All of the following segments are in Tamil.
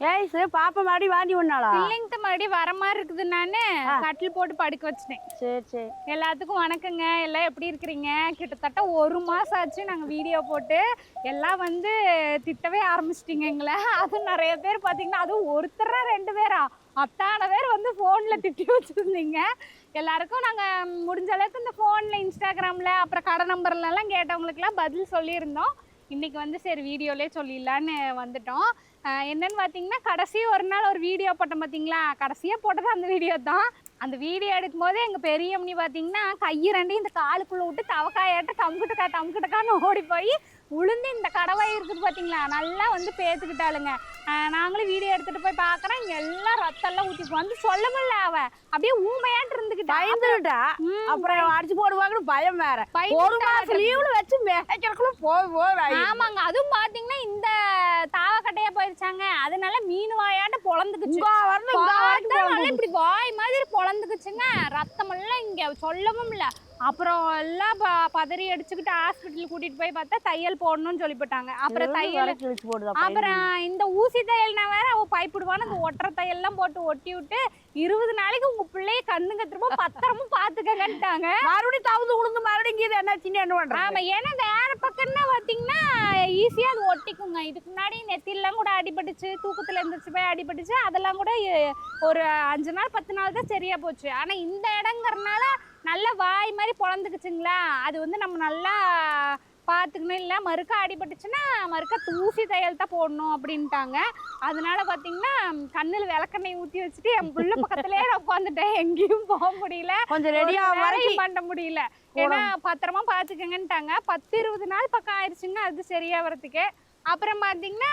ஏய் சரி பாப்பா மறுபடியும் வாந்தி பண்ணாளா? இல்லைங்க மறுபடியும் வர மாதிரி இருக்குது. நானு கட்டில் போட்டு படுக்க வச்சிட்டேன். சரி சரி. எல்லாத்துக்கும் வணக்கங்க. எல்லாம் எப்படி இருக்கிறீங்க? கிட்டத்தட்ட 1 மாசம் ஆச்சு நாங்கள் வீடியோ போட்டு. எல்லாம் வந்து திட்டவே ஆரம்பிச்சிட்டிங்க எங்களை. அதுவும் நிறைய பேர் பார்த்தீங்கன்னா, அதுவும் ஒருத்தரா 2 பேரா அத்தான பேர் வந்து ஃபோனில் திட்டி வச்சுருந்தீங்க. எல்லாருக்கும் நாங்கள் முடிஞ்ச அளவுக்கு இந்த ஃபோனில் இன்ஸ்டாகிராமில் அப்புறம் கடை நம்பர்லலாம் கேட்டவங்களுக்குலாம் பதில் சொல்லியிருந்தோம். இன்றைக்கி வந்து சரி வீடியோலே சொல்லிடலான்னு வந்துட்டோம். என்னன்னு பார்த்தீங்கன்னா, கடைசி ஒரு நாள் ஒரு வீடியோ போட்டோம் பார்த்தீங்களா? கடைசியாக போட்டது அந்த வீடியோ தான். அந்த வீடியோ எடுக்கும் போதே எங்கள் பெரியம்மனி பார்த்தீங்கன்னா கையை ரெண்டையும் இந்த காலுக்குள்ளே விட்டு தவக்காயாட்ட தமுக்கிட்டக்கான்னு ஓடி போய் உளுந்து இந்த கடவாய் இருக்குது பார்த்தீங்களா, நல்லா வந்து பேத்துக்கிட்டாளுங்க. நாங்களும் வீடியோ எடுத்துகிட்டு போய் பார்க்குறோம். இங்கே எல்லாம் ரத்தம்லாம் ஊற்றிட்டு வந்து சொல்ல முடியல. அவள் அப்படியே ஊமையாட்டு இருந்துக்கிட்டா, பயந்துட்டா. அப்புறம் அடிச்சு போடுவாங்கன்னு பயம் வேற. ஒரு மாசம் லீவ்ல வச்சு மேய்க்கிறதுக்குள்ள போய். ஆமாங்க. அதுவும் பார்த்தீங்கன்னா இந்த தாவக்கட்டையா போயிருச்சாங்க. அதனால மீன் வாயாட்ட பொழந்துக்குச்சு. இப்படி வாய் மாதிரி பொழந்துக்குச்சுங்க. ரத்தமெல்லாம் இங்கே சொல்லவும் இல்லை. அப்புறம் எல்லாம் பதறி அடிச்சுக்கிட்டு ஹாஸ்பிட்டல் கூட்டிட்டு போய் பார்த்தா தையல் போடணும்னு சொல்லிவிட்டாங்க. அப்புறம் தையல் அப்புறம் இந்த ஊசி தையல்னா வேற அவ பயப்படுவான்னு அந்த ஒற்றை தையல்லாம் போட்டு ஒட்டி விட்டு 20 நாளைக்கு உங்க பிள்ளைய கண்ணுங்க திரும்ப பத்திரமும் பாத்துக்கங்கன்ட்டாங்க. மறுபடியும் தவுந்து உளுந்து மறுபடியும் என்ன பண்றாங்க? ஆமா, ஏன்னா வேற பக்கம்னா பாத்தீங்கன்னா ஈஸியா அது ஒட்டிக்குங்க. இதுக்கு முன்னாடி நெத்திலாம் கூட அடிபட்டுச்சு, தூக்கத்துல இருந்துச்சு போய் அடிபட்டுச்சு. அதெல்லாம் கூட ஒரு 5 நாள் 10 நாள் தான் சரியா போச்சு. ஆனா இந்த இடங்கிறதுனால நல்லா வாய் மாதிரி பொழந்துக்குச்சுங்களா, அது வந்து நம்ம நல்லா பார்த்துக்கணும். இல்லை மறுக்கா அடிபட்டுச்சுன்னா மறுக்கா தூசி தையல் தான் போடணும் அப்படின்ட்டாங்க. அதனால பார்த்தீங்கன்னா கண்ணில் விளக்கெண்ணெய் ஊற்றி வச்சுட்டு என் புள்ள பக்கத்துலேயே நான் உட்காந்துட்டேன். எங்கேயும் போக முடியல, கொஞ்சம் ரெடியாக வரைக்கும் பண்ண முடியல. ஏன்னா பத்திரமா பார்த்துக்கங்கன்ட்டாங்க. 10-20 நாள் பக்கம் ஆயிடுச்சுங்க அது சரியாகிறதுக்கு. அப்புறம் பார்த்தீங்கன்னா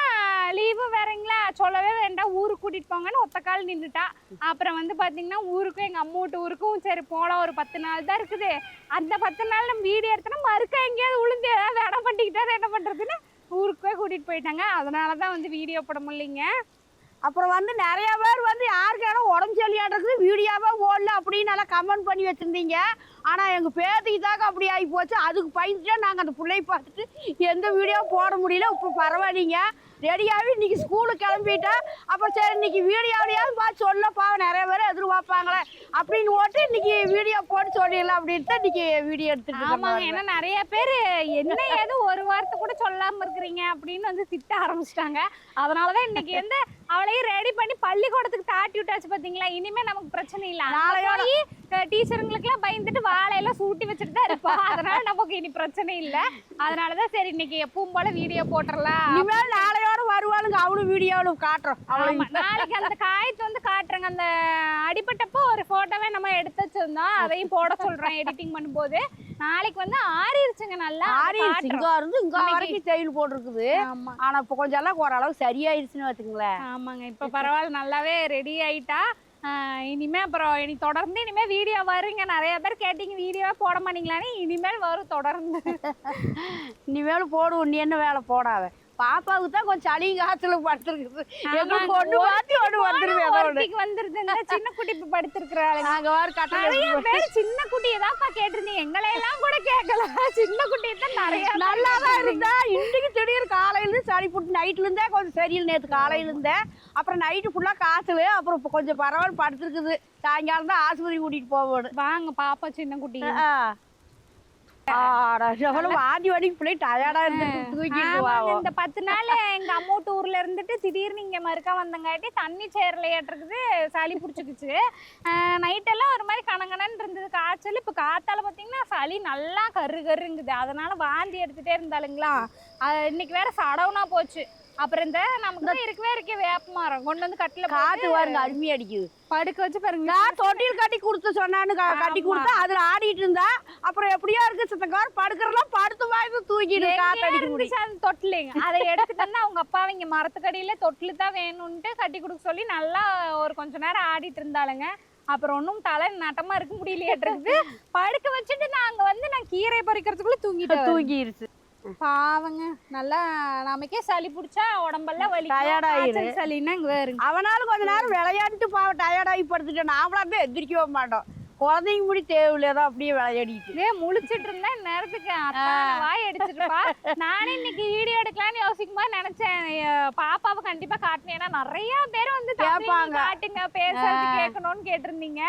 லீவு வேறங்களா, சொல்லவே வேண்டாம், ஊருக்கு கூட்டிகிட்டு போங்கன்னு ஒத்த கால் நின்றுட்டா. அப்புறம் வந்து பார்த்தீங்கன்னா ஊருக்கும் எங்கள் அம்மா வீட்டு ஊருக்கும் சரி போகலாம், ஒரு 10 நாள் தான் இருக்குது. அந்த 10 நாள் நம்ம வீடியோ எடுத்தோன்னா மறுக்க எங்கேயாவது உளுந்து ஏதாவது இடம் பண்ணிக்கிட்டா என்ன பண்ணுறதுன்னு ஊருக்குவே கூட்டிகிட்டு போயிட்டாங்க. அதனால தான் வந்து வீடியோ போட முடியலைங்க. அப்புறம் வந்து நிறைய பேர் வந்து யாருக்கான உடம்பு சரியாடுறது வீடியோவா ஓடல அப்படின்னு நல்லா கமெண்ட் பண்ணி வச்சுருந்தீங்க. ஆனால் எங்கள் பேத்திக்கு தாக்க அப்படி ஆகி போச்சு. அதுக்கு பயந்துட்டா நாங்கள் அந்த பிள்ளையை பார்த்துட்டு எந்த வீடியோ போட முடியல. இப்போ பரவாயில்லைங்க, ரெடியாகி இன்றைக்கி ஸ்கூலுக்கு கிளம்பிட்டா. அப்புறம் சரி இன்றைக்கி வீடியோவையாவது பார்த்து சொல்லப்பா, நிறைய பேர் எதிர்பார்ப்பாங்களே அப்படின்னு ஓட்டு இன்றைக்கி வீடியோ போட்டு சொல்லிடலாம் அப்படின்ட்டு இன்றைக்கி வீடியோ எடுத்துட்டு. ஆமாங்க, ஏன்னா நிறைய பேர் என்ன ஏதோ ஒரு வார்த்தை கூட சொல்லாமல் இருக்கிறீங்க அப்படின்னு வந்து திட்ட ஆரம்பிச்சிட்டாங்க. அதனால தான் இன்றைக்கி வந்து அவளையும் ரெடி பண்ணி பள்ளிக்கூடத்துக்கு தாட்டி விட்டாச்சு பார்த்தீங்களா. இனிமேல் நமக்கு பிரச்சனை இல்லை. நாளையோட டீச்சருங்களுக்குலாம் பயந்துட்டு வாழையெல்லாம் சூட்டி வச்சுட்டு தான் இருப்போம். அதனால நமக்கு இனி பிரச்சனை இல்லை. அதனால தான் சரி இன்னைக்கு எப்பவும் போல வீடியோ போட்டுடலாம். இனிமேல் நாளையோட வருவாளுங்க, அவளும் வீடியோவில் காட்டுறோம். நாளைக்கு அந்த காயத்தை வந்து காட்டுறேங்க. அந்த அடிப்பட்டப்போ ஒரு போட்டோவே நம்ம எடுத்து வச்சிருந்தோம், அதையும் போட சொல்றேன் எடிட்டிங் பண்ணும்போது. நாளைக்கு வந்து ஆறிடுச்சுங்க, நல்லா ஆறிடுச்சு. இங்க இருந்து இங்க வரைக்கும் தையல் போட்டிருக்குது. ஆனா இப்ப கொஞ்சம் எல்லாம் ஓரளவு சரியாயிருச்சுன்னு வச்சுங்களேன். ஆமாங்க, இப்ப பரவாயில்ல, நல்லாவே ரெடி ஆயிட்டா. இனிமே அப்புறம் இனி தொடர்ந்து இனிமே வீடியோ வருங்க. நிறைய பேர் கேட்டீங்க வீடியோவே போட மாட்டீங்களான்னு. இனிமேல் வரும் தொடர்ந்து. இனிமேல் போடுவோம், நீ என்ன வேலை போடாத. பாப்பாவுக்கு தான் கொஞ்சம் சளி காய்ச்சல் படுத்துருக்குது. எங்களுக்கு ஒண்ணு மாத்தி ஒண்ணு வந்துருதுங்க. சின்ன குட்டி இப்ப படுத்திருக்கிறாங்க. நாங்க வேற கட்டளை சின்ன குட்டியை தான்ப்பா கேட்டிருந்தீங்க, எங்களையெல்லாம் கூட கேட்கல. சின்ன குட்டியை தான் நிறைய நல்லாதான் இருந்தா. இன்னைக்கு திடீர் காலையில இருந்து சளி போட்டு நைட்ல இருந்தே கொஞ்சம் சரியில்லை. நேற்று காலையில இருந்தே அப்புறம் நைட்டு ஃபுல்லா காய்ச்சல். அப்புறம் இப்போ கொஞ்சம் பரவாயில்ல படுத்துருக்குது. சாயங்காலம் தான் ஆஸ்பத்திரி கூட்டிட்டு போவோம். வாங்க பாப்பா சின்ன குட்டி. வாடி வாடி பிள்ளை டயர்டா இருந்து இந்த 10 நாள் எங்க அம்மா வீட்டு ஊர்ல இருந்துட்டு திடீர்னு இங்க மறுக்கா வந்தங்காட்டி தண்ணி சேர்லையாட்டுருக்குது, சளி பிடிச்சிக்குச்சு. நைட்டெல்லாம் ஒரு மாதிரி கணங்கணன்னு இருந்தது காய்ச்சல். இப்போ காத்தால பார்த்தீங்கன்னா சளி நல்லா கருங்குது. அதனால வாந்தி எடுத்துட்டே இருந்தாளுங்களா. இன்னைக்கு வேற சடவுனா போச்சு. அப்புறம் இந்த நமக்கு இருக்கவே வேப்ப மரம் கொண்டு வந்து கட்டில காத்து பாருங்க அருமையா அடிக்குது. படுக்க வச்சு பாருங்க. தொட்டில் கட்டி கொடுத்து சொன்னான்னு கட்டி கொடுத்தா அதுல ஆடிட்டு இருந்தா. அப்புறம் எப்படியோ இருக்கு சத்தக்கார படுக்கிறதெல்லாம் படுத்து வாய்ப்பு தூக்கிட்டு அந்த தொட்டிலுங்க. அதை எடுத்துட்டு வந்து அவங்க அப்பா இங்க மரத்துக்கடியில தொட்டில் தான் வேணும்ட்டு கட்டி கொடுக்க சொல்லி நல்லா ஒரு கொஞ்ச நேரம் ஆடிட்டு இருந்தாளுங்க. அப்புறம் ஒன்றும் தலை நட்டமா இருக்க முடியலையாட்டு படுக்க வச்சுட்டு நான் கீரை பறிக்கிறதுக்குள்ள தூங்கிடுச்சு. பாவங்க, நல்லா நமக்கே சளி பிடிச்சா உடம்பெல்லாம் வலி, சளின்னா இங்க வேறு. அவனாலும் கொஞ்ச நேரம் விளையாண்டு பாவம் டயர்டாகி படுத்துட்டேன். நாமளாம் தான் எந்திரிக்கவே மாட்டோம். குழந்தைங்க முடி தேவையில்லையதான் அப்படியே விளையாடிட்டு இதே முழிச்சிட்டு இருந்தா நேரத்துக்கு அத்தான வாய் அடிச்சிட்டுப்பா. நானே இன்னைக்கு வீடியோ எடுக்கலாம்னு யோசிக்கும் போது நினைச்சேன் பாப்பாவை கண்டிப்பா காட்டணும். ஏன்னா நிறைய பேர் வந்து கேட்பாங்க, காட்டுங்க பேசுறது கேட்கணும்னு கேட்டிருந்தீங்க.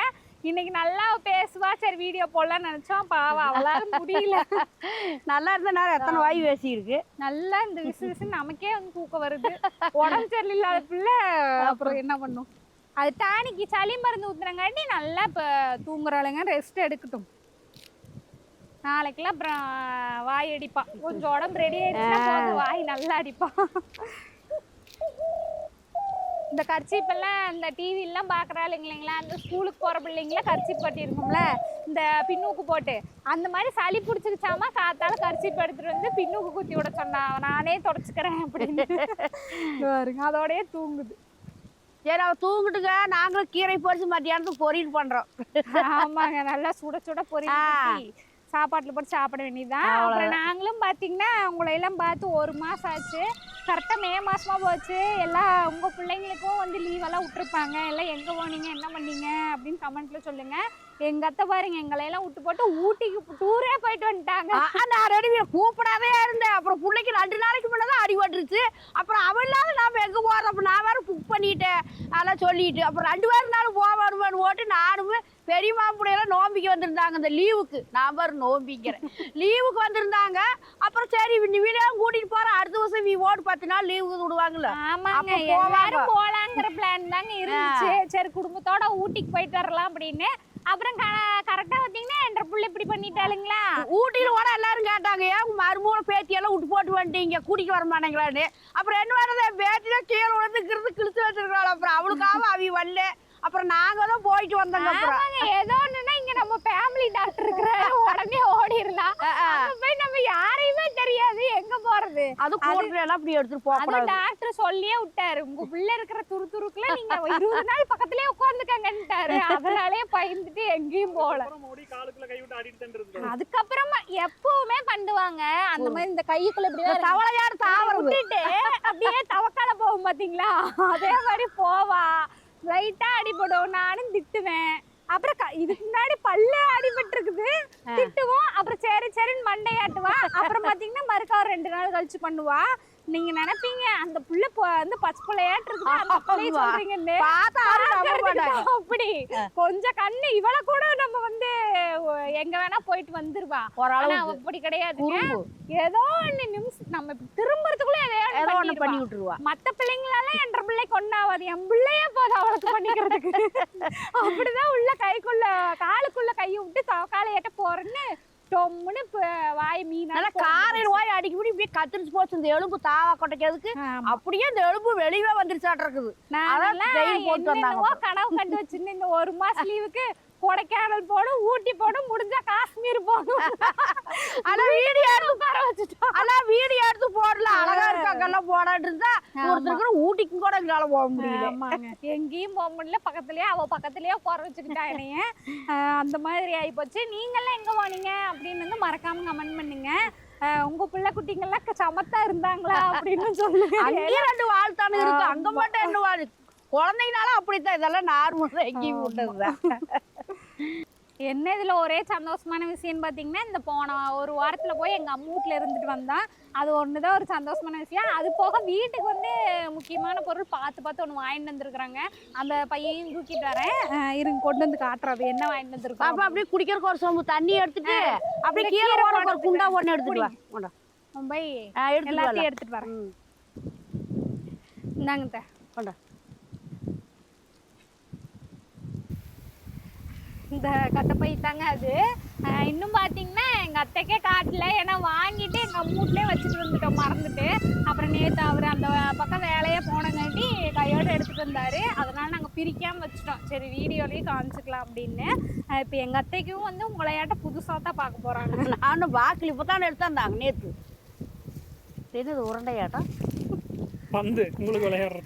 இன்னைக்கு நல்லா பேசுவா, சரி வீடியோ போடலாம்னு நினைச்சோம். பாவம் அவளால முடியல. நல்லா இருந்தா நேரம் எத்தனை வாய் பேசியிருக்கு. நல்லா இந்த விசு விசுன்னு நமக்கே வந்து தூக்கம் வருது. உடம்பு சரியில்லாத பிள்ளை அப்புறம் என்ன பண்ணும்? அது டானிக்கு சளி மருந்து ஊத்துறங்காட்டி நல்லா இப்போ தூங்குறாளுங்க, ரெஸ்ட் எடுக்கட்டும். நாளைக்கெல்லாம் அப்புறம் வாய் அடிப்பா. கொஞ்சம் உடம்பு ரெடி ஆயிடுச்சுன்னா வாய் நல்லா அடிப்பா. இந்த கர்ச்சீப்பெல்லாம் இந்த டிவிலாம் பார்க்குறாள் இல்லைங்களா, அந்த ஸ்கூலுக்கு போகிற பிள்ளைங்களாம் கர்ச்சீப் கட்டியிருக்கோம்ல இந்த பின்னூக்கு போட்டு, அந்த மாதிரி சளி பிடிச்சிருச்சாமா காத்தால கர்ச்சீப் எடுத்துகிட்டு வந்து பின்னூக்கு குத்தி விட சொன்னா, நானே தொடச்சிக்கிறேன் அப்படின்னு பாருங்க. அதோடய தூங்குது. சரி அவ தூங்கிட்டுங்க, நாங்களும் கீரை பொரிச்சு மத்தியானத்துக்கு பொரியல் பண்றோம். ஆமாங்க, நல்லா சுட சுட பொரியல் சாப்பாட்டில் போட்டு சாப்பிட வேண்டியதுதான். அப்புறம் நாங்களும் பார்த்தீங்கன்னா உங்களை எல்லாம் பார்த்து 1 மாதம் ஆச்சு. கரெக்டாக மே மாதமாக போச்சு. எல்லாம் உங்கள் பிள்ளைங்களுக்கும் வந்து லீவெல்லாம் விட்டுருப்பாங்க. எல்லாம் எங்கே போனீங்க என்ன பண்ணீங்க அப்படின்னு கமெண்ட்டில் சொல்லுங்கள். எங்கள் அத்தை பாருங்க எங்களையெல்லாம் விட்டு போட்டு ஊட்டிக்கு டூரே போயிட்டு வந்துட்டாங்க. நான் ரெடி கூப்பிடாதே இருந்தேன். அப்புறம் பிள்ளைக்கு 2 நாளைக்கு முன்னே தான் அடிபட்டுருச்சு. அப்புறம் அவன் இல்லாத நாம் எங்கே போகிறோம்? அப்போ நான் வேறு புக் பண்ணிட்டேன் அதெல்லாம் சொல்லிட்டு. அப்புறம் 2 பேரும் நாளும் வருவான்னு ஓட்டு நானும் பெரியம்மா பிள்ளையெல்லாம் நோம்பிக்கு வந்திருந்தாங்க இந்த லீவுக்கு. நான் பாரு நோம்பிக்கிறேன் லீவுக்கு வந்திருந்தாங்க. அப்புறம் சரி வீடியோ கூட்டிட்டு போறேன், அடுத்த வருஷம் நீ ஓட்டு 10 நாள் லீவுக்கு விடுவாங்கல்ல. ஆமாங்க, எல்லாரும் போலாங்கிற பிளான் தாங்க இருந்துச்சு. சரி குடும்பத்தோட ஊட்டிக்கு போயிட்டு வரலாம் அப்படின்னு. அப்புறம் கரெக்டா பாத்தீங்கன்னா என்ற புள்ள இப்படி பண்ணிட்டாளுங்களா. ஊட்டியில கூட எல்லாரும் கேட்டாங்க, ஏன் மருமூல பேத்தியெல்லாம் விட்டு போட்டு வந்துட்டீங்க கூட்டிட்டு வர மாட்டேங்களான்னு. அப்புறம் என்ன வரது, பேத்தியில கீழே விழுந்துக்கிறது கிழிச்சு வச்சிருக்காள். அப்புறம் அவளுக்காக அவ வரல. அப்புறம் நாங்க தான் போயிட்டு வந்தோங்க. அப்புறம் ஏதோ ஒண்ணுன்னா இங்க நம்ம ஃபேமிலி டாக்டர் இருக்கிறாரு, உடனே ஓடிடலாம். போய் நம்ம யாரையுமே தெரியாது எங்க போறது. அது கூட்டெல்லாம் அப்படி எடுத்துட்டு போகக்கூடாது. டாக்டர் சொல்லியே விட்டாரு, உங்க பிள்ளை இருக்கிற துருதுருக்குல நீங்க 20 நாள் பக்கத்துலயே உட்காந்துக்கங்கன்ட்டாரு. அதனாலயே பயந்துட்டு எங்கேயும் போல. அதுக்கப்புறமா எப்பவுமே பண்ணுவாங்க அந்த மாதிரி. இந்த கைக்குள்ள இப்படி தவளையாடு தாவரம் விட்டுட்டு அப்படியே தவக்கால போகும் பாத்தீங்களா, அதே மாதிரி போவா. லைட்டா அடிபடும், நானும் திட்டுவேன். அப்புறம் இதுக்கு முன்னாடி பல்ல அடிபட்டு இருக்குது, திட்டுவோம். அப்புறம் சரி சரின்னு மண்டையாட்டுவா. அப்புறம் பாத்தீங்கன்னா மறுக்கா 2 நாள் கழிச்சு பண்ணுவா. நீங்க நினைப்பீங்க அந்த புள்ள வந்து பச்சை பிள்ளையாட்டு இருக்குது சொல்றீங்கன்னு. அப்படி கொஞ்சம் கண்ணு இவளை கூட நம்ம வந்து எங்க வேணா போயிட்டு வந்துருவா. அப்படி கிடையாதுங்க, ஏதோ ஒண்ணு நிமிஷம் நம்ம திரும்புறதுக்குள்ள ஏதோ ஒண்ணு பண்ணி விட்டுருவா. மத்த பிள்ளைங்களெல்லாம் என்ற பிள்ளை கொண்டாவது, என் பிள்ளையே போதும் அவளுக்கு பண்ணிக்கிறதுக்கு. அப்படிதான் உள்ள கைக்குள்ள காலுக்குள்ள கையை விட்டு காலையாட்ட போறேன்னு டொம்முன்னு வாய் மீனால காரையில் வாய் அடிக்கடி இப்படியே கத்திரிச்சு போச்சு. இந்த எலும்பு தாவா கொட்டைக்கிறதுக்கு அப்படியே இந்த எலும்பு வெளியே வந்துருச்சாட்டு இருக்குது. கனவு கண்டு வச்சிருந்தேன் இந்த 1 மாசம் லீவுக்கு கொடைக்கானல் போடும், ஊட்டி போடும், முடிஞ்சா காஷ்மீர் போடும். ஆனா வீடியோ எடுத்து போடலாம், அழகா இருக்கு அங்கெல்லாம் போடாட்டு இருந்தா. ஒருத்தருக்கு ஊட்டிக்கு கூட எங்களால போக முடியல. எங்கேயும் போக முடியல. பக்கத்துலயே அவ பக்கத்துலயே உட்கார வச்சுக்கிட்டா என்னைய. அந்த மாதிரி ஆகி போச்சு. நீங்கெல்லாம் எங்க போனீங்க அப்படின்னு வந்து மறக்காம கமெண்ட் பண்ணுங்க. உங்க பிள்ளை குட்டிங்கெல்லாம் சமத்தா இருந்தாங்களா அப்படின்னு சொல்லுங்க. அங்கேயும் 2 வாழ்த்தானு இருக்கு, அங்க மட்டும் என்ன வாழ் குழந்தைங்கனாலும் அப்படித்தான். இதெல்லாம் நார்மலா எங்கேயும் விட்டதுதான். என்ன இதுல ஒரே சந்தோஷமான விஷயம் பாத்தீங்கன்னா, இந்த போன 1 வாரத்துல போய் எங்க அம்மா வீட்டுல இருந்துட்டு வந்தேன். அது ஒண்ணுதான் ஒரு சந்தோஷமான விஷயம். அது போக வீட்டுக்கு வந்து முக்கியமான பொருள் பார்த்து ஒண்ணு வாங்கிட்டு வந்துருக்குறாங்க. அந்த பையனையும் தூக்கிட்டு வரேன், இருங்க கொண்டு வந்து காட்டுறது என்ன வாங்கிட்டு வந்துருக்கோம். அப்ப அப்படியே குடிக்கிறக்கு ஒரு சொம்பு தண்ணி எடுத்துட்டு அப்படியே கீழே ஒரு குண்டா ஒண்ணு எடுத்துட்டு எல்லாத்தையும் எடுத்துட்டு வரேன். இந்தாங்க இந்த கட்டப்பை தாங்க அது. இன்னும் பார்த்தீங்கன்னா எங்கள் அத்தைக்கே காட்டல, ஏன்னா வாங்கிட்டு எங்கள் வீட்லேயே வச்சுட்டு வந்துட்டோம் மறந்துட்டு. அப்புறம் நேற்று அவர் அந்த பக்கம் வேலையே போனங்காட்டி கையோடு எடுத்துகிட்டு வந்தார். அதனால் நாங்கள் பிரிக்காமல் வச்சுட்டோம். சரி வீடியோலேயும் காமிச்சிக்கலாம் அப்படின்னு. இப்போ எங்கள் அத்தைக்கும் வந்து உங்களையாட்ட புதுசாக தான் பார்க்க போகிறாங்க. நானும் வாக்கில் இப்போ தான் எடுத்தாந்தாங்க நேற்று. என்னது உருண்டையாட்டம் வந்து உங்களுக்கு விளையாடுற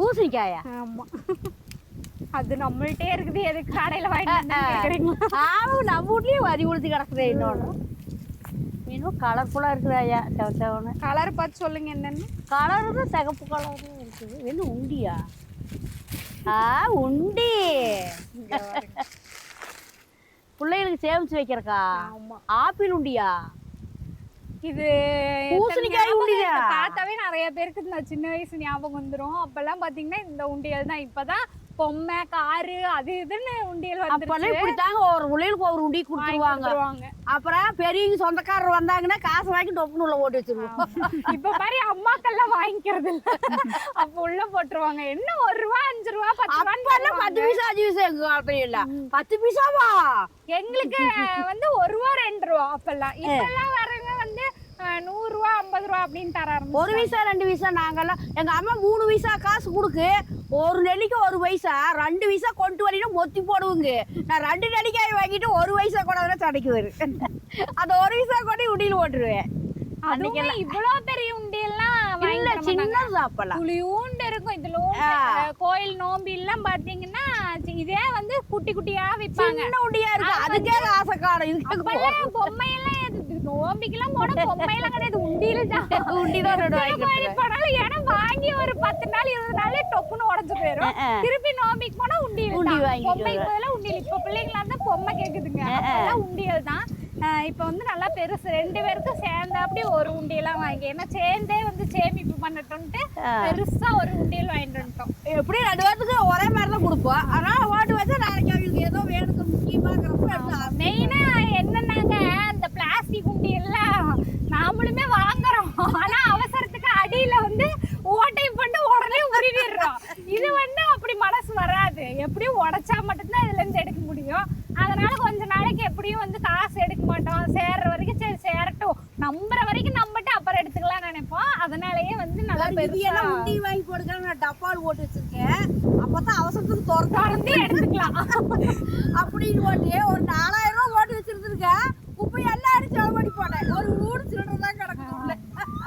பூசணிக்காயா? ஆமாம், அது நம்மள்ட்டே இருக்குது, எதுக்கு கடையில் வாங்கிட்டு நம்ம வீட்லயும் வரி உழுத்தி கிடக்குது. இன்னொன்று இன்னும் கலர்ஃபுல்லாக இருக்குதாயா? செவன்னு கலர் பார்த்து சொல்லுங்க என்னன்னு. கலரு தான் சிகப்பு கலரு இருக்குது. என்ன உண்டியா? உண்டி பிள்ளைகளுக்கு சேமிச்சு வைக்கிறக்கா? ஆமா. ஆப்பிள் உண்டியா? இது பூசணிக்காய் உண்டியா? பார்த்தாவே நிறைய பேருக்கு இந்த சின்ன வயசு ஞாபகம் வந்துரும். அப்பெல்லாம் பாத்தீங்கன்னா இந்த உண்டியல் தான். இப்பதான் பொம்மை காரு அது இதுன்னு உண்டியல் அப்பெல்லாம் இப்படித்தாங்க ஒரு பிள்ளைகளுக்கு ஒரு உண்டி கொடுத்துருவாங்க. அப்புறம் பெரியவங்க சொந்தக்காரர் வந்தாங்கன்னா காசு வாங்கி டொப்புன்னு உள்ள போட்டு வச்சிருவோம். இப்ப பாரு அம்மாக்கள்லாம் வாங்கிக்கிறது இல்ல. அப்ப உள்ள போட்டுருவாங்க. என்ன 1 ரூபா 5 ரூபா 10 ரூபா 10 பைசா 5 பைசா எங்க காலத்துல இல்ல. 10 பைசாவா? எங்களுக்கு வந்து 1 ரூபா 2 ரூபா அப்பெல்லாம். இப்பெல்லாம் வரவங்க வந்து 100 ரூபா 50 ரூபா அப்படின்னு தர ஆரம்பிச்சு. 1 பைசா 2 பைசா நாங்கெல்லாம் எங்க அம்மா 3 பைசா காசு கொடுக்கு, ஒரு நெல்லிக்கு 1 பைசா 2 பைசா கொண்டு வரீங்கன்னா மொத்தி போடுவோங்க. நான் 2 நெல்லிக்காய் வாங்கிட்டு 1 பைசா கொண்டாந்து சடைக்கு வரும். அந்த 1 பைசா கொண்டு உண்டியில் போட்டுருவேன். அன்னைக்கெல்லாம் இவ்வளவு பெரிய உண்டியெல்லாம் இல்ல, சின்னதா அப்பெல்லாம் புளியூண்டு இருக்கும். இதுல கோயில் நோம்பி எல்லாம் பாத்தீங்கன்னா இதே வந்து குட்டி குட்டியா விப்பாங்க. சின்ன உண்டியா இருக்கு. அதுக்கே ஆசை காரம். இதுக்கு பொம்மையெல்லாம் நோம்பிக்கெல்லாம் போட பொம்மையெல்லாம் கிடையாது. உண்டியில தான் உண்டிதான் போனாலும் ஏன்னா வாங்கி ஒரு 10 நாள் 20 நாளே டொப்புன்னு உடஞ்சு போயிடும். திருப்பி நோம்பிக்கு போனா உண்டியல் பொம்மைக்கு பதிலா உண்டியல். இப்ப பிள்ளைங்களா தான் பொம்மை கேக்குதுங்க. அப்பெல்லாம் உண்டியல் தான். இப்ப வந்து நல்லா பெருசு 2 பேருக்கும் சேர்ந்த அப்படி ஒரு உண்டியெல்லாம் வாங்கி, ஏன்னா சேர்ந்தே வந்து சேமிப்பு பண்ணட்டும்ட்டு பெருசா ஒரு உண்டியல் வாங்கிட்டு வந்துட்டோம். எப்படி 2 பேருக்கு ஒரே மாதிரி தான் கொடுப்போம். அதனால ஓட்டு வச்சா நாளைக்கு அவங்களுக்கு ஏதோ வேணுக்கு முக்கியமா இருக்கிறப்ப மெயினா என்னன்னாங்க அந்த பிளாஸ்டிக் உண்டியெல்லாம் நாமளுமே வாங்குறோம். ஆனா அவசரத்துக்கு அடியில வந்து ஓட்டை போட்டு உடனே உருவிடுறோம். இது வந்து அப்படி மனசு வராது. எப்படியும் உடைச்சா மட்டும்தான் இதுல இருந்து எடுக்க முடியும். அதனால கொஞ்ச நாளைக்கு எப்படியும் வந்து காசு எடுக்க மாட்டோம். சேர்ற வரைக்கும் சரி சேரட்டும், நம்புற வரைக்கும் நம்பிட்டு அப்புறம் எடுத்துக்கலாம் நினைப்போம். அதனாலயே வந்து நல்லா பெருசா உண்டி வாங்கி போடுங்க. நான் டப்பால் போட்டு வச்சிருக்கேன். அப்பதான் அவசரத்துக்கு திறந்து எடுத்துக்கலாம் அப்படின்னு போட்டு ஒரு 4000 ரூபாய் போட்டு வச்சிருந்துருக்கேன். குப்பை எல்லாம் அடிச்சு அளவடி போனேன். ஒரு ஊடு சிலிண்டர் தான் கிடக்குது.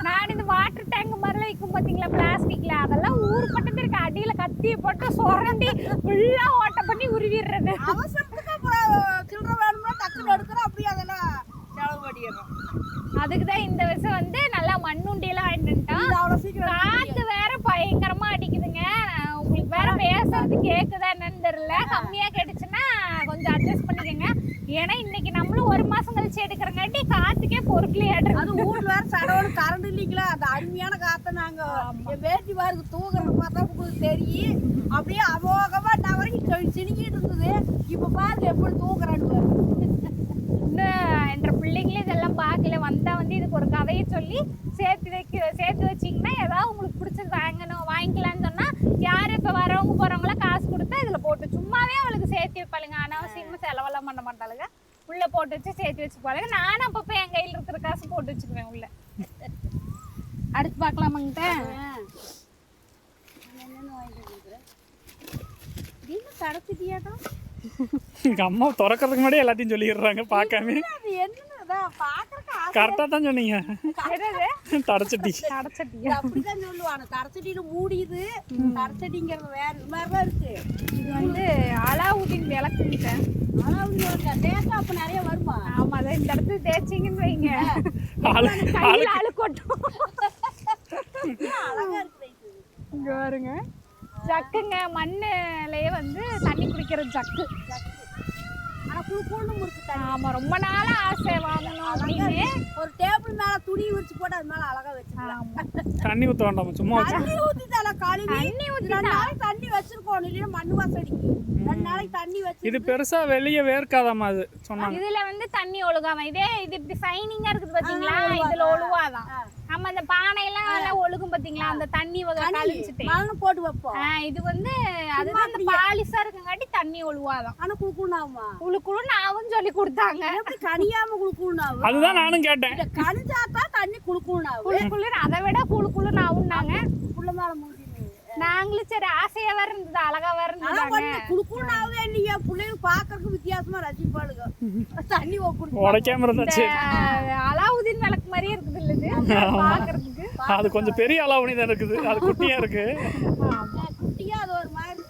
நான் இந்த வாட்டர் டேங்க் மாதிரிலாம் வைக்கும் பாத்தீங்களா பிளாஸ்டிக்ல, அதெல்லாம் ஊருப்பட்டது இருக்கு. அடியில கத்தியை போட்டு சுரண்டி ஃபுல்லா ஓட்ட பண்ணி உருவிடுறது. அவசரத்துக்கு அப்புறம் சில்லறை வேணும்னா டக்குன்னு எடுக்கிறோம். அப்படியே அதெல்லாம் செலவு பண்ணிடுறோம். அதுக்குதான் இந்த வருஷம் வந்து நல்லா மண்ணுண்டியெல்லாம் வாங்கிட்டோம். காத்து வேற பயங்கரமா அடிக்குதுங்க. உங்களுக்கு வேற பேசுறது கேக்குதா என்னன்னு தெரியல. கம்மியா கிடைச்சுன்னா கொஞ்சம் அட்ஜஸ்ட் பண்ணிக்கோங்க. ஏன்னா இன்னைக்கு நம்மளும் 1 மாசம் கழிச்சு எடுக்கிறங்காட்டி காத்துக்கே பொறுக்கலையாடு. அது வீட்டுல வேற சடவோட கரண்ட் இல்லைங்களா? அந்த அருமையான காத்த நாங்க என் பேட்டி பாருக்கு தூங்குறத பார்த்தா உங்களுக்கு தெரியும். அப்படியே அமோகமா நான் வரைக்கும் சினிக்கிட்டு இருந்தது. இப்ப பாருங்க எப்படி தூங்குறான்னு. என்ற பிள்ளைங்களும் இதெல்லாம் பார்க்கல. வந்தா வந்து இதுக்கு ஒரு கதையை சொல்லி சேர்த்து வச்சிங்கன்னா ஏதாவது உங்களுக்கு பிடிச்சது வாங்கிக்கலான்னு சொன்னா யாரு இப்ப வரவங்க போறவங்கள காசு கொடுத்தா இதுல போட்டு சும்மாவே அவளுக்கு சேர்த்து வைப்பாளுங்க. அனாவசியமா செலவெல்லாம் பண்ண மாட்டாளுங்க. உள்ள போட்டு வச்சு சேர்த்து வச்சுப்பாளுங்க. நானும் அப்பப்ப என் கையில இருக்கிற காசு போட்டு வச்சுக்குவேன் உள்ள. அடுத்து பாக்கலாமாங்கிட்ட கடத்திட்டியாட்டா? எங்க அம்மா திறக்கிறதுக்கு முன்னாடி எல்லாத்தையும் சொல்லிடுறாங்க பார்க்காம. கரெக்டா தான் சொன்னீங்க. தடச்சட்டி அப்படிதான் சொல்லுவாங்க. தடச்சட்டியில மூடிது. தடச்சட்டிங்கிறது வேற மாதிரிதான் இருக்கு. இது வந்து அலாவுதீன் விளக்குங்க. அலாவுதீன் விளக்கா தேய்ச்சா அப்ப நிறைய வருமா? ஆமா, அதான் இந்த இடத்துல தேய்ச்சிங்கன்னு வைங்க கையில அழுக்கட்டும். அழகா இருக்கு. இங்க பாருங்க ஜக்குங்க. மண்ணுலயே வந்து தண்ணி குடிக்கிற ஜக்கு. ஆனா குளுக்குன்னு இருக்கு. ஆமா, ரொம்ப நாளா ஆசை வாங்கணும் அப்படின்னு. ஒரு டேபிள் மேல துணி விரிச்சு போட்டு அது மேல அழகா வச்சுக்கலாம். தண்ணி ஊத்த வேண்டாம், சும்மா தண்ணி ஊத்திட்டால காலையில தண்ணி ஊத்தி 2 நாளைக்கு தண்ணி வச்சிருக்கோம். இல்லையா மண்ணு வாசடிக்கு 2 நாளைக்கு தண்ணி வச்சு. இது பெருசா வெளியே வேர்க்காதாமா அது சொன்னாங்க. இதுல வந்து தண்ணி ஒழுகாம இது இப்படி சைனிங்கா இருக்குது பாத்தீங்களா? இதுல ஒழுவாதான். நம்ம அந்த பானை எல்லாம் ஒழுகும் பாத்தீங்களா? அந்த தண்ணி கழிச்சுட்டு மண்ணு போட்டு வைப்போம். இது வந்து அதுதான் அந்த பாலிசா இருக்குங்காட்டி தண்ணி ஒழுவாதான். ஆனா குளுக்குனாமா குளுக்குன்னு ஆவும் சொல்லி கொடுத்தாங்க. எப்படி கனியாம குளுக்குனாவும்? அதுதான் நானும் கேட்டேன். கனிஞ்சாதான் தண்ணி குளுக்குனாவும். குளுக்குன்னு அதை விட குளுக்குன்னு ஆவுன்னாங்க. புள்ள மேல மூடி நாங்களும் சரி ஆசையா வேற இருந்தது, அழகா வேற இருந்தது. குளுக்குனாவே இல்லையா? பிள்ளைங்க பாக்குறதுக்கு வித்தியாசமா ரசிப்பாளுங்க. தண்ணி உடைக்காம இருந்தாச்சு. அலாவுதீன் விளக்கு மாதிரியே இருக்குது இல்லது பாக்குறதுக்கு. அது கொஞ்சம் பெரிய அலாவுனி தான் இருக்குது. அது குட்டியா இருக்கு. குட்டியா அது ஒரு மாதிரி இருக்கு.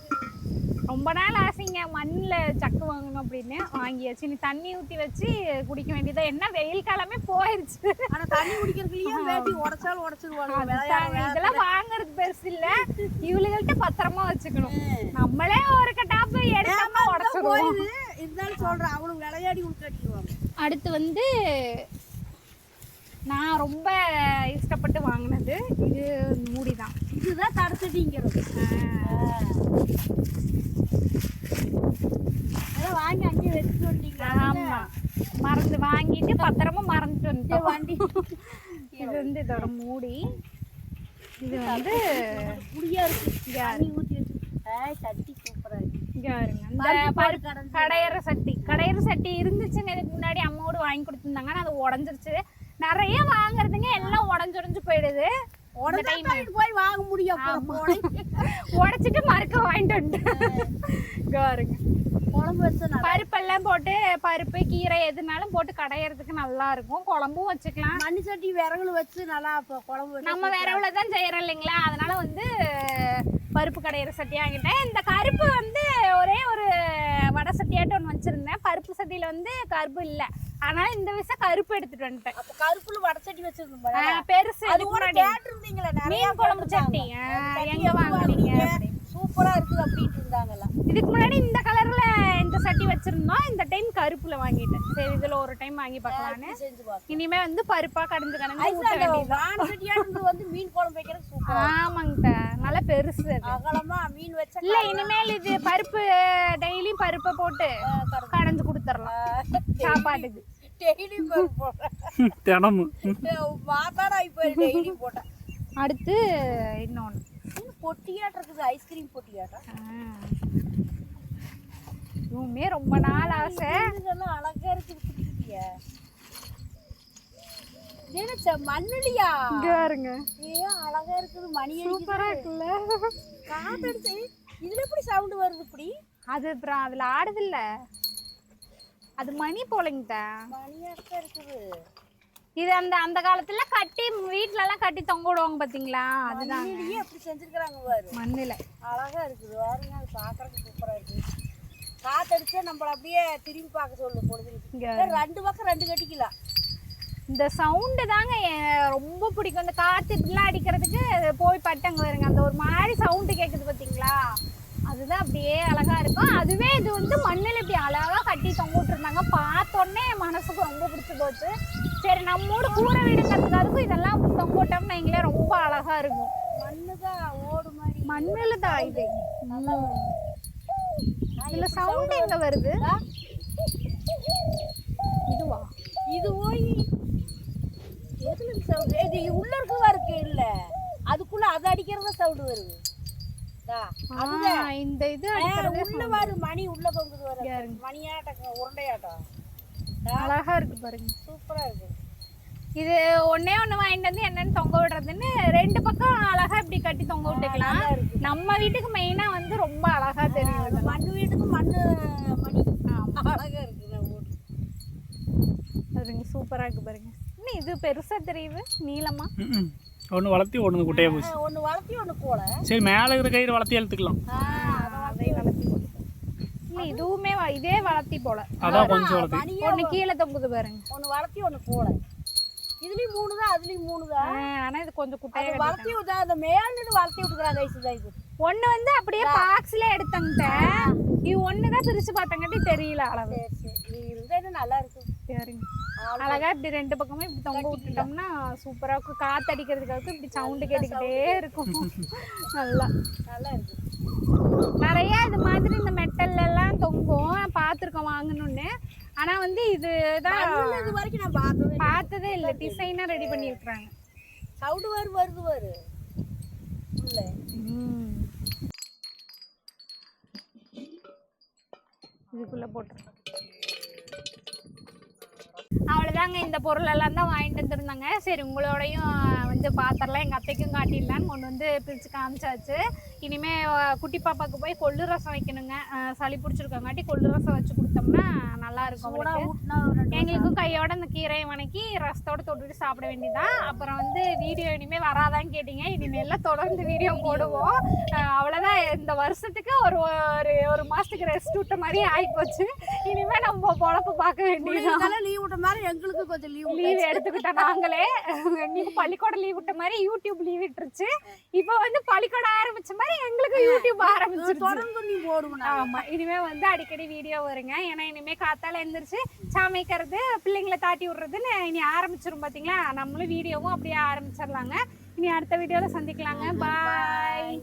ரொம்ப நாள் ஆசைங்க மண்ணுல சக்கு வாங்கணும் அப்படின்னு வாங்கியாச்சு. நீ தண்ணி ஊத்தி வச்சு குடிக்க வேண்டியதா. என்ன வெயில் காலமே போயிருச்சு. ஆனா தண்ணி குடிக்கிறதுலயும் வேட்டி உடைச்சாலும் உடைச்சிருவாங்க. இதெல்லாம் வாங்குறது பெருசு இல்ல, இவளுகள்ட்ட பத்திரமா வச்சுக்கணும். நம்மளே ஒரு கட்டாப்பு எடுக்காம உடைச்சிருவோம். இருந்தாலும் சொல்றேன் அவங்களுக்கு விளையாடி அடுத்து வந்து நான் ரொம்ப இஷ்டப்பட்டு வாங்கினது இது மூடி தான். இதுதான் தடுத்துட்டீங்கிறது. அதெல்லாம் வாங்கி அங்கேயே வச்சுட்டு வந்தீங்க. ஆமாம், மறந்து வாங்கிட்டு பத்திரமா மறந்துட்டு வந்துட்டோம் வண்டி. இது வந்து இதோட மூடி. இது வந்து புளியா இருக்கு. தண்ணி ஊற்றி வச்சு சட்டி சூப்பராக இருக்கு. இங்கே வருங்க இந்த கடையிற சட்டி இருந்துச்சுங்க. இதுக்கு முன்னாடி அம்மாவோடு வாங்கி கொடுத்துருந்தாங்க. ஆனால் அது உடஞ்சிருச்சு. நிறைய வாங்குறதுங்க எல்லாம் உடஞ்சுடைஞ்சு போயிடுது. போய் வாங்க முடியும். உடைச்சிட்டு மறுக்க வாங்கிட்டு வந்துட்டேன். இங்கே வருங்க குழம்பு வச்சு பருப்பெல்லாம் போட்டு பருப்பு கீரை எதுனாலும் போட்டு கடையிறதுக்கு நல்லா இருக்கும். குழம்பும் வச்சுக்கலாம். மண்ணு சட்டி விறகுல வச்சு நல்லா குழம்பு நம்ம விறகுல தான் செய்யறோம் இல்லைங்களா, அதனால வந்து பருப்பு கடையிற சட்டி வாங்கிட்டேன். இந்த கருப்பு வந்து ஒரே ஒரு வடை சட்டியாட்டு ஒன்று வச்சிருந்தேன். பருப்பு சட்டியில வந்து கருப்பு இல்லை, அதனால இந்த விஷயம் கருப்பு எடுத்துட்டு வந்துட்டேன். அப்ப கருப்புல வடை சட்டி வச்சிருந்தோம் பெருசு. மீன் குழம்பு சட்டி எங்க வாங்குனீங்க? சூப்பரா இருக்குது அப்படின்ட்டு இருந்தாங்கல்ல. இதுக்கு முன்னாடி இந்த கலர்ல இந்த சட்டி வச்சிருந்தோம். இந்த டைம் கருப்புல வாங்கிட்டேன். சரி இதுல ஒரு டைம் வாங்கி பார்க்கலான்னு. இனிமே வந்து பருப்பா கடந்து ஊத்த வேண்டியது. வந்து மீன் குழம்பு வைக்கிறது சூப்பர். ஆமாங்க, நல்லா பெருசு அகலமா மீன் வச்சா இல்ல. இனிமேல் இது பருப்பு டெய்லியும் பருப்பை போட்டு கடைஞ்சு கொடுத்துடலாம் சாப்பாட்டுக்கு. டெய்லி பருப்பு தினமும் மாத்தாடா இப்ப டெய்லி போட்டேன். அடுத்து இன்னொன்று பொட்டியாட்டம் இருக்குது. ஐஸ்கிரீம் பொட்டியாட்டம். இதுவுமே ரொம்ப நாள் ஆசை. இதெல்லாம் அழகா இருக்குது. மண்ணுலியா இங்க பாருங்க. ஏன் அழகா இருக்குது. மணி சூப்பரா இருக்குல்ல. காத்தடிச்சு இதுல எப்படி சவுண்ட் வருது இப்படி? அது அப்புறம் அதுல ஆடுது இல்ல, அது மணி போலங்க. மணியாட்டா இருக்குது. இது அந்த அந்த காலத்துல கட்டி வீட்டுல எல்லாம் கட்டி தொங்க விடுவாங்க பாத்தீங்களா, அதுதான். அப்படி செஞ்சிருக்காங்க பாரு. மண்ணுல அழகா இருக்குது பாருங்க. அது பாக்குறதுக்கு சூப்பரா இருக்கு. காத்தடிச்சா நம்மள அப்படியே திரும்பி பார்க்க சொல்லு பொழுது. ரெண்டு பக்கம் ரெண்டு கட்டிக்கலாம். இந்த சவுண்டு தாங்க ரொம்ப பிடிக்கும். இந்த காற்று இப்படிலாம் அடிக்கிறதுக்கு போய் பட்டங்க வருங்க. அந்த ஒரு மாதிரி சவுண்டு கேட்குது பார்த்தீங்களா, அதுதான் அப்படியே அழகா இருக்கும். அதுவே இது வந்து மண்ணில் இப்படி அழகா கட்டி தொங்க விட்டுருந்தாங்க. பார்த்தோன்னே மனசுக்கு ரொம்ப பிடிச்சி போச்சு. சரி நம்மோட கூரை வீடு கற்றுக்காதுக்கும் இதெல்லாம் தொங்க விட்டோம்னா எங்களே ரொம்ப அழகா இருக்கும். மண்ணு தான் ஓடு மாதிரி. மண்ணில் தான் இது. இதுல சவுண்ட் எங்க வருது? இதுவா? இது ஓய் எதுல சவுண்ட்? இது உள்ள இருக்கவா இருக்கு இல்ல, அதுக்குள்ள அது அடிக்கிறத சவுண்ட் வருது. அதுதான் இந்த இது அடிக்கிறது உள்ள வரு. மணி உள்ள தொங்குது வர. மணியாட்டம் உருண்டையாட்டம் அழகா இருக்கு பாருங்க. சூப்பரா இருக்கு. இது ஒன்னே ஒண்ணு வாங்கிட்டு வந்து என்னன்னு தொங்க விடுறதுன்னு ரெண்டு பக்கம் அழகா இப்படி கட்டி தொங்க விட்டுக்கலாம். நம்ம வீட்டுக்கு மெயினா வந்து ரொம்ப அழகா தெரியும். மண்ணு வீட்டுக்கு மண்ணு மணி அழகா இருக்கு. அதுங்க சூப்பரா இருக்கு பாருங்க. இன்னும் இது பெருசா தெரியுது நீளமா. ஒன்று வளர்த்தி ஒன்று குட்டையா போச்சு. ஒன்று வளர்த்தி ஒன்று போல. சரி மேலே இருக்கிற கயிறு வளர்த்தி எடுத்துக்கலாம். அதையும் வளர்த்தி இல்லை, இதுவுமே இதே வளர்த்தி போல. அதான் கொஞ்சம் வளர்த்தி. ஒன்று கீழே தொங்குது பாருங்க. ஒன்று வளர்த்தி ஒன்று போல. இதுலயும் 3 தான், அதுலயும் 3 தான். ஆனா இது கொஞ்சம் குட்டையா வளர்த்தி விட்டா அந்த மேல்நிலை வளர்த்தி விட்டுக்கிறாங்க. ஐசுதான் இது. ஒண்ணு வந்து அப்படியே பாக்ஸ்ல எடுத்தங்க. இது ஒண்ணுதான் பிரிச்சு பார்த்தங்காட்டி தெரியல அளவு. நீ இருந்தா நல்லா இருக்கு. சரிங்க. அழகா இப்படி ரெண்டு பக்கமே இப்படி தொங்க விட்டுட்டோம்னா சூப்பரா இருக்கும். காத்து அடிக்கிறதுக்காக இப்படி சவுண்டு கேட்டுக்கிட்டே இருக்கும். நல்லா நல்லா இருக்கு. நிறைய இது மாதிரி இந்த மெட்டல்ல எல்லாம் தொங்கும் பார்த்துருக்கோம் வாங்கணும்னு. ஆனா வந்து இதுதான் இது வரைக்கும் நான் பார்த்ததே இல்லை. டிசைனா ரெடி பண்ணியிருக்கிறாங்க. சவுண்டு வருது வரு உள்ள. இதுக்குள்ள போட்டு அவ்வளோதாங்க. இந்த பொருள் எல்லாம் தான் வாங்கிட்டு வந்துருந்தாங்க. சரி உங்களோடையும் வந்து பாத்திரலாம் எங்கள் அத்தைக்கும் காட்டிடலான்னு கொண்டு வந்து பிரித்து காமிச்சாச்சு. இனிமேல் குட்டி பாப்பாவுக்கு போய் கொள்ளு ரசம் வைக்கணுங்க. சளி பிடிச்சிருக்கங்காட்டி கொள்ளு ரசம் வச்சு கொடுத்தோம்னா நல்லா இருக்கும். எங்களுக்கும் கையோட அந்த கீரையை வணக்கி ரசத்தோடு தொட்டுட்டு சாப்பிட வேண்டியதான். அப்புறம் வந்து வீடியோ இனிமேல் வராதான்னு கேட்டிங்க. இனிமேல் தொடர்ந்து வீடியோ போடுவோம். அவ்வளோதான். இந்த வருஷத்துக்கு ஒரு ஒரு மாசத்துக்கு ரெஸ்ட் விட்ட மாதிரி ஆயிப்போச்சு. இனிமே நம்ம பொழப்பு பார்க்க வேண்டியது. லீவ் விட்ட மாதிரி எங்களுக்கு கொஞ்சம் லீவ் எடுத்துக்கிட்டோம் நாங்களே. நீங்க பள்ளிக்கூடம் லீவ் விட்ட மாதிரி யூடியூப் லீவ் விட்டுருச்சு. இப்போ வந்து பள்ளிக்கூடம் ஆரம்பிச்ச மாதிரி எங்களுக்கு யூடியூப் ஆரம்பிச்சிருச்சு. தொடர்ந்து நீ போடுவோம். ஆமா, இனிமே வந்து அடிக்கடி வீடியோ வருங்க. ஏன்னா இனிமே காத்தால எழுந்திரிச்சு சமைக்கிறது, பிள்ளைங்களை தாட்டி விடுறதுன்னு இனி ஆரம்பிச்சிரும் பாத்தீங்களா. நம்மளும் வீடியோவும் அப்படியே ஆரம்பிச்சிடலாங்க. இனி அடுத்த வீடியோல சந்திக்கலாங்க. பாய்.